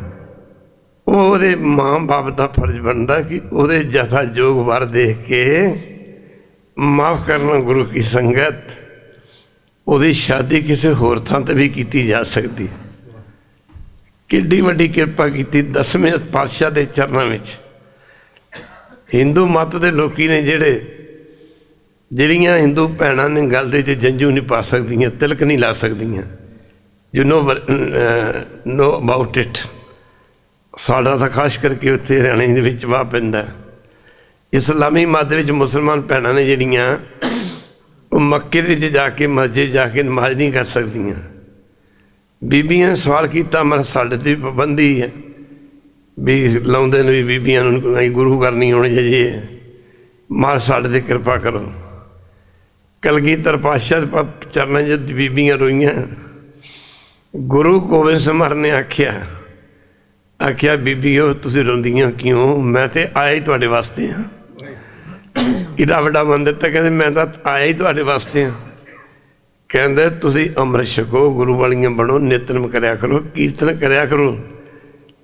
Speaker 1: ਉਹਦੇ ਮਾਂ ਬਾਪ ਦਾ ਫਰਜ਼ ਬਣਦਾ ਕਿ ਉਹਦੇ ਜਥਾ ਜੋਗ ਵਰ ਦੇਖ ਕੇ ਮਾਫ ਕਰਨਾ ਗੁਰੂ ਕੀ ਸੰਗਤ, ਉਹਦੀ ਸ਼ਾਦੀ ਕਿਸੇ ਹੋਰ ਥਾਂ 'ਤੇ ਵੀ ਕੀਤੀ ਜਾ ਸਕਦੀ। ਕਿੱਡੀ ਵੱਡੀ ਕਿਰਪਾ ਕੀਤੀ 10ਵੇਂ ਪਾਤਸ਼ਾਹ ਦੇ ਚਰਨਾਂ ਵਿੱਚ। ਹਿੰਦੂ ਮੱਤ ਦੇ ਲੋਕੀ ਨੇ ਜਿਹੜੀਆਂ ਹਿੰਦੂ ਭੈਣਾਂ ਨੇ ਗੱਲ ਦੇ 'ਚ ਜੰਝੂ ਨਹੀਂ ਪਾ ਸਕਦੀਆਂ, ਤਿਲਕ ਨਹੀਂ ਲਾ ਸਕਦੀਆਂ, ਯੂ ਨੋ ਅਬਾਊਟ ਇਟ। ਸਾਡਾ ਤਾਂ ਖਾਸ ਕਰਕੇ ਉੱਥੇ ਹਰਿਆਣੇ ਦੇ ਵਿੱਚ ਵਾਹ ਪੈਂਦਾ। ਇਸਲਾਮੀ ਮੱਤ ਦੇ ਵਿੱਚ ਮੁਸਲਮਾਨ ਭੈਣਾਂ ਨੇ ਜਿਹੜੀਆਂ ਉਹ ਮੱਕੇ ਦੇ ਵਿੱਚ ਜਾ ਕੇ ਮਸਜਿਦ ਜਾ ਕੇ ਨਮਾਜ਼ ਨਹੀਂ ਕਰ ਸਕਦੀਆਂ। ਬੀਬੀਆਂ ਨੇ ਸਵਾਲ ਕੀਤਾ ਮਰ ਸਾਡੇ 'ਤੇ ਵੀ ਪਾਬੰਦੀ ਹੈ ਵੀ ਲਾਉਂਦੇ ਨੇ ਵੀ ਬੀਬੀਆਂ ਨੂੰ ਅਸੀਂ ਗੁਰੂ ਘਰ ਨਹੀਂ ਹੋਣੇ ਜੇ ਮਾਰ ਸਾਡੇ 'ਤੇ ਕਿਰਪਾ ਕਰੋ। ਕਲਗੀਧਰ ਪਾਤਸ਼ਾਹ ਦੇ ਚਰਨਾਂ 'ਚ ਬੀਬੀਆਂ ਰੋਈਆਂ। ਗੁਰੂ ਗੋਬਿੰਦ ਸਿੰਘ ਮਹਾਰਾਜ ਨੇ ਆਖਿਆ ਬੀਬੀਓ ਤੁਸੀਂ ਰੋਂਦੀਆਂ ਕਿਉਂ? ਮੈਂ ਤਾਂ ਆਇਆ ਹੀ ਤੁਹਾਡੇ ਵਾਸਤੇ ਹਾਂ। ਕਿੱਡਾ ਵੱਡਾ ਮਨ ਦਿੱਤਾ। ਕਹਿੰਦੇ ਮੈਂ ਤਾਂ ਆਇਆ ਹੀ ਤੁਹਾਡੇ ਵਾਸਤੇ ਹਾਂ। ਕਹਿੰਦੇ ਤੁਸੀਂ ਅੰਮ੍ਰਿਤ ਛਕੋ, ਗੁਰੂ ਵਾਲੀਆਂ ਬਣੋ, ਨਿਤਨੇਮ ਕਰਿਆ ਕਰੋ, ਕੀਰਤਨ ਕਰਿਆ ਕਰੋ,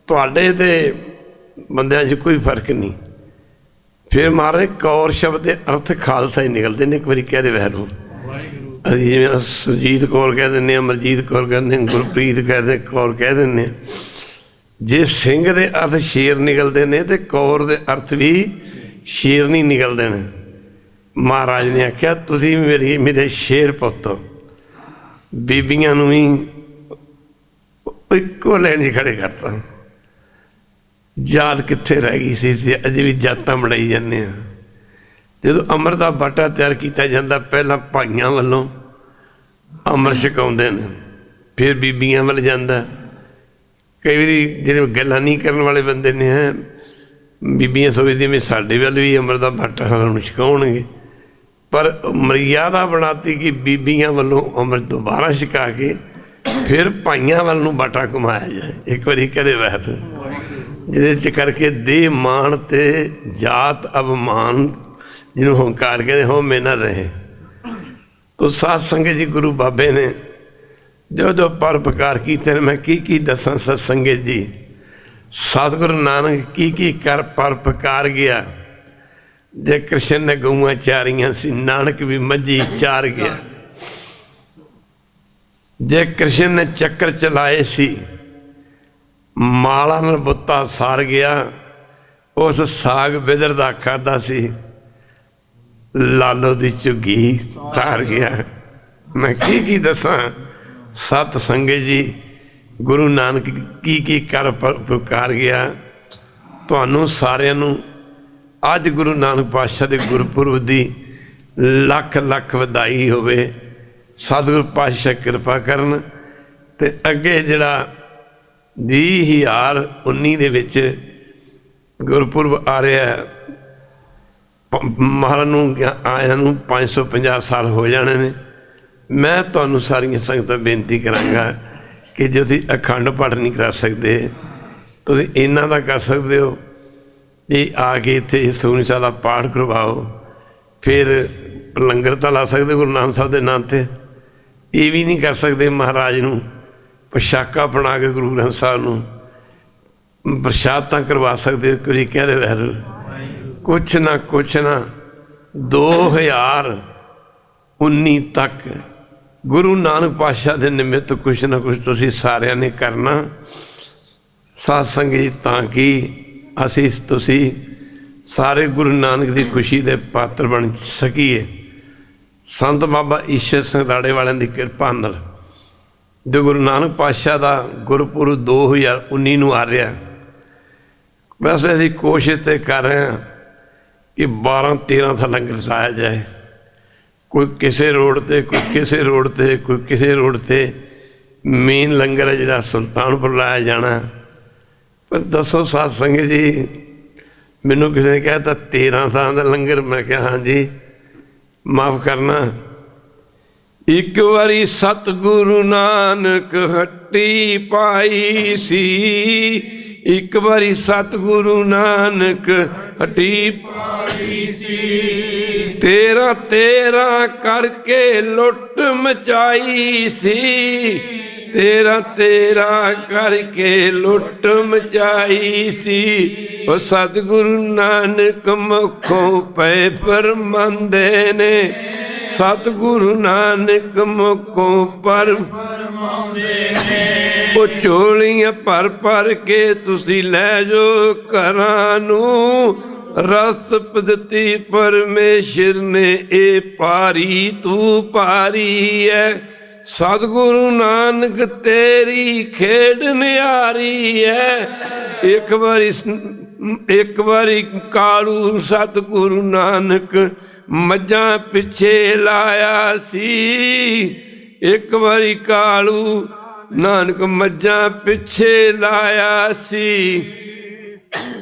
Speaker 1: ਤੁਹਾਡੇ ਤੇ ਬੰਦਿਆਂ 'ਚ ਕੋਈ ਫਰਕ ਨਹੀਂ। ਫਿਰ ਮਹਾਰਾਜ ਕੌਰ ਸ਼ਬਦ ਦੇ ਅਰਥ ਖਾਲਸਾ ਹੀ ਨਿਕਲਦੇ ਨੇ। ਇੱਕ ਵਾਰੀ ਕਹਿ ਦੇ ਵਾਹਿਗੁਰੂ। ਅਸੀਂ ਜਿਵੇਂ ਸੁਰਜੀਤ ਕੌਰ ਕਹਿ ਦਿੰਦੇ ਹਾਂ, ਅਮਰਜੀਤ ਕੌਰ ਕਹਿੰਦੇ, ਗੁਰਪ੍ਰੀਤ ਕੌਰ ਕਹਿ ਦਿੰਦੇ ਹਾਂ। ਜੇ ਸਿੰਘ ਦੇ ਅਰਥ ਸ਼ੇਰ ਨਿਕਲਦੇ ਨੇ ਤੇ ਕੌਰ ਦੇ ਅਰਥ ਵੀ ਸ਼ੇਰਨੀ ਨਿਕਲਦੇ ਨੇ। ਮਹਾਰਾਜ ਨੇ ਆਖਿਆ ਤੁਸੀਂ ਮੇਰੇ ਸ਼ੇਰ ਪੁੱਤ, ਬੀਬੀਆਂ ਨੂੰ ਵੀ ਇੱਕੋ ਲਾਈਨ 'ਚ ਖੜੇ ਕਰਤਾ। ਜਾਤ ਕਿੱਥੇ ਰਹਿ ਗਈ ਸੀ? ਅਜੇ ਵੀ ਜਾਤਾਂ ਬਣਾਈ ਜਾਂਦੇ ਹਾਂ। ਜਦੋਂ ਅੰਮ੍ਰਿਤ ਦਾ ਬਾਟਾ ਤਿਆਰ ਕੀਤਾ ਜਾਂਦਾ ਪਹਿਲਾਂ ਭਾਈਆਂ ਵੱਲੋਂ ਅੰਮ੍ਰਿਤ ਛਕਾਉਂਦੇ ਨੇ, ਫਿਰ ਬੀਬੀਆਂ ਵੱਲ ਜਾਂਦਾ। ਕਈ ਵਾਰੀ ਜਿਹੜੇ ਗੱਲਾਂ ਨਹੀਂ ਕਰਨ ਵਾਲੇ ਬੰਦੇ ਨੇ ਬੀਬੀਆਂ ਸੋਚਦੀਆਂ ਵੀ ਸਾਡੇ ਵੱਲ ਵੀ ਅੰਮ੍ਰਿਤ ਦਾ ਬਾਟਾ ਸਾਨੂੰ ਛਕਾਉਣਗੇ, ਪਰ ਮਰਿਆਦਾ ਬਣਾਤੀ ਕਿ ਬੀਬੀਆਂ ਵੱਲੋਂ ਅੰਮ੍ਰਿਤ ਦੁਬਾਰਾ ਛਕਾ ਕੇ ਫਿਰ ਭਾਈਆਂ ਵੱਲ ਨੂੰ ਬਾਟਾ ਘੁਮਾਇਆ ਜਾਏ। ਇੱਕ ਵਾਰੀ ਕਦੇ ਵਾਹਿਗੁਰੂ। ਜਿਹਦੇ 'ਚ ਕਰਕੇ ਦੇਹ ਮਾਣ ਤੇ ਜਾਤ ਅਭਿਮਾਨ ਜਿਹਨੂੰ ਹੰਕਾਰ ਕਹਿੰਦੇ ਹੋ ਮੇ ਨਾ ਰਹੇ। ਤੋ ਸਾਧ ਸੰਗਤ ਜੀ ਗੁਰੂ ਬਾਬੇ ਨੇ ਜੋ ਪਰਉਪਕਾਰ ਕੀਤੇ ਨੇ ਮੈਂ ਕੀ ਦੱਸਾਂ ਸਤ ਸੰਗਤ ਜੀ। ਸਤਿਗੁਰੂ ਨਾਨਕ ਕੀ ਕਰ ਪਰਉਪਕਾਰ ਗਿਆ। ਜੇ ਕ੍ਰਿਸ਼ਨ ਨੇ ਗਊਆਂ ਚਾਰੀਆਂ ਸੀ, ਨਾਨਕ ਵੀ ਮੱਝੀ ਚਾਰ ਗਿਆ। ਜੇ ਕ੍ਰਿਸ਼ਨ ਨੇ ਚੱਕਰ ਚਲਾਏ ਸੀ, ਮਾਲਾ ਨਾਲ ਬੁੱਤਾ ਸਾਰ ਗਿਆ। ਉਸ ਸਾਗ ਬਿਦਰ ਦਾ ਖਾਧਾ ਸੀ, ਲਾਲੋ ਦੀ ਝੁੱਗੀ ਤਾਰ ਗਿਆ। ਮੈਂ ਕੀ ਦੱਸਾਂ ਸਤ ਸੰਗਤ ਜੀ। ਗੁਰੂ ਨਾਨਕ ਕੀ ਕਰ ਪਰਉਪਕਾਰ ਗਿਆ। ਤੁਹਾਨੂੰ ਸਾਰਿਆਂ ਨੂੰ ਅੱਜ ਗੁਰੂ ਨਾਨਕ ਪਾਤਸ਼ਾਹ ਦੇ ਗੁਰਪੁਰਬ ਦੀ ਲੱਖ ਲੱਖ ਵਧਾਈ ਹੋਵੇ। ਸਤਿਗੁਰੂ ਪਾਤਸ਼ਾਹ ਕਿਰਪਾ ਕਰਨ। ਅਤੇ ਅੱਗੇ ਜਿਹੜਾ 2019 ਦੇ ਵਿੱਚ ਗੁਰਪੁਰਬ ਆ ਰਿਹਾ, ਮਹਾਰਾਜ ਨੂੰ ਆਇਆਂ ਨੂੰ 550 ਸਾਲ ਹੋ ਜਾਣੇ ਨੇ। ਮੈਂ ਤੁਹਾਨੂੰ ਸਾਰੀਆਂ ਸੰਗਤਾਂ ਬੇਨਤੀ ਕਰਾਂਗਾ ਕਿ ਜੇ ਤੁਸੀਂ ਅਖੰਡ ਪਾਠ ਨਹੀਂ ਕਰਾ ਸਕਦੇ, ਤੁਸੀਂ ਇਹਨਾਂ ਦਾ ਕਰ ਸਕਦੇ ਹੋ ਇਹ ਆ ਕੇ ਇੱਥੇ ਸੁਖਮਨੀ ਸਾਹਿਬ ਦਾ ਪਾਠ ਕਰਵਾਓ। ਫਿਰ ਲੰਗਰ ਤਾਂ ਲਾ ਸਕਦੇ ਗੁਰੂ ਨਾਨਕ ਸਾਹਿਬ ਦੇ ਨਾਂ 'ਤੇ। ਇਹ ਵੀ ਨਹੀਂ ਕਰ ਸਕਦੇ ਮਹਾਰਾਜ ਨੂੰ ਪੁਸ਼ਾਕਾ ਬਣਾ ਕੇ ਗੁਰੂ ਗ੍ਰੰਥ ਸਾਹਿਬ ਨੂੰ ਪ੍ਰਸ਼ਾਦ ਤਾਂ ਕਰਵਾ ਸਕਦੇ। ਕੋਈ ਕਹਿ ਰਹੇ ਵੈਰ ਕੁਛ ਨਾ 2019 ਤੱਕ ਗੁਰੂ ਨਾਨਕ ਪਾਤਸ਼ਾਹ ਦੇ ਨਿਮਿਤ ਕੁਛ ਨਾ ਕੁਛ ਤੁਸੀਂ ਸਾਰਿਆਂ ਨੇ ਕਰਨਾ ਸਾਧ ਸੰਗਤ, ਤਾਂ ਕਿ ਅਸੀਂ ਤੁਸੀਂ ਸਾਰੇ ਗੁਰੂ ਨਾਨਕ ਦੀ ਖੁਸ਼ੀ ਦੇ ਪਾਤਰ ਬਣ ਸਕੀਏ। ਸੰਤ ਬਾਬਾ ਈਸ਼ਰ ਸਿੰਘ ਰਾੜੇ ਵਾਲਿਆਂ ਦੀ ਕਿਰਪਾ ਨਾਲ ਜੋ ਗੁਰੂ ਨਾਨਕ ਪਾਤਸ਼ਾਹ ਦਾ ਗੁਰਪੁਰਬ 2019 ਨੂੰ ਆ ਰਿਹਾ, ਵੈਸੇ ਅਸੀਂ ਕੋਸ਼ਿਸ਼ ਤਾਂ ਕਰ ਰਹੇ ਹਾਂ ਕਿ 12-13 ਥਾਂ ਲੰਗਰ ਲਾਇਆ ਜਾਏ। ਕੋਈ ਕਿਸੇ ਰੋਡ 'ਤੇ, ਕੋਈ ਕਿਸੇ ਰੋਡ 'ਤੇ, ਕੋਈ ਕਿਸੇ ਰੋਡ 'ਤੇ। ਮੇਨ ਲੰਗਰ ਹੈ ਜਿਹੜਾ ਸੁਲਤਾਨਪੁਰ ਲਾਇਆ ਜਾਣਾ, पर दसो साध संगत जी, मैनू किसी ने कहता 13 थां दा लंगर। मैं क्या हाँ जी, माफ़ करना। एक बारी सतगुरु नानक हट्टी पाई सी, एक बारी सतगुरु नानक हट्टी पाई सी। 13 करके लुट मचाई सी, 13 करके लुट मचाई सी। ओ सतगुरु नानक मुखों पे फरमांदे ने, सतगुरु नानक मुखों पर ओ झोलियां भर भर के तुसी लै जो घरां नूं। रस्त दित्ती परमेश्वर ने ए पारी तू पारी है। सतगुरु नानक तेरी खेड न्यारी है। एक बारी कालू सतगुरु नानक मझां पिछे लाया सी, एक बारी कालू नानक मझां पिछे लाया सी।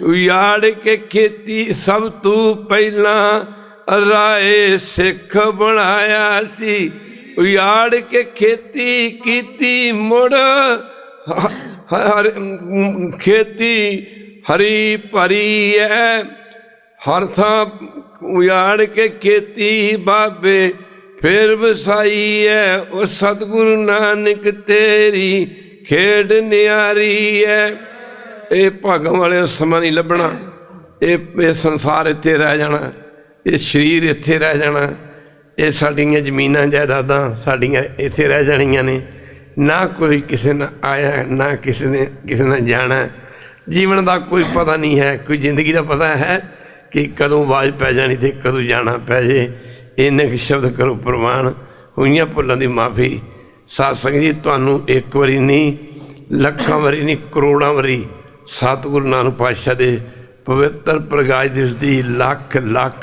Speaker 1: उजाड़ के खेती सब तू पहला राय सिख बनाया सी। उजाड़ के खेती कीती मुड़ खेती हरी भरी है। हर थां उजाड़ के खेती बाबे फिर वसाई है। ओ सतगुरु नानक तेरी खेड न्यारी है। ये भागों वाले समा नहीं लभना, ये संसार इत्थे रह जाना, ये शरीर इत्थे रह जाना, ये साडियां जमीनां जायदादां साडियां इत्थे रह जानियां ने। ना कोई किसी ने आया, ना किसी ने जाना। जीवन का कोई पता नहीं है, कोई जिंदगी का पता है कि कदों आवाज़ पै जानी ते कदों जाना पै जे। इन्ने क शब्द करो प्रवान, हुई भुलों की माफ़ी। साध संगत जी, तुहानूं एक बारी नहीं, लखां वारी नहीं, करोड़ां वारी सतगुरु नानक पातशाह दे पवित्र प्रकाश दिवस की लख लख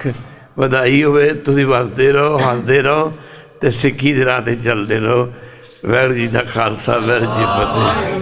Speaker 1: ਵਧਾਈ ਹੋਵੇ। ਤੁਸੀਂ ਵਸਦੇ ਰਹੋ, ਹੱਸਦੇ ਰਹੋ ਤੇ ਸਿੱਖੀ ਦੀ ਰਾਹ ਤੇ ਚੱਲਦੇ ਰਹੋ। ਵਾਹਿਗੁਰੂ ਜੀ ਦਾ ਖਾਲਸਾ, ਵਾਹਿਗੁਰੂ ਜੀ ਕੀ ਫਤਿਹ।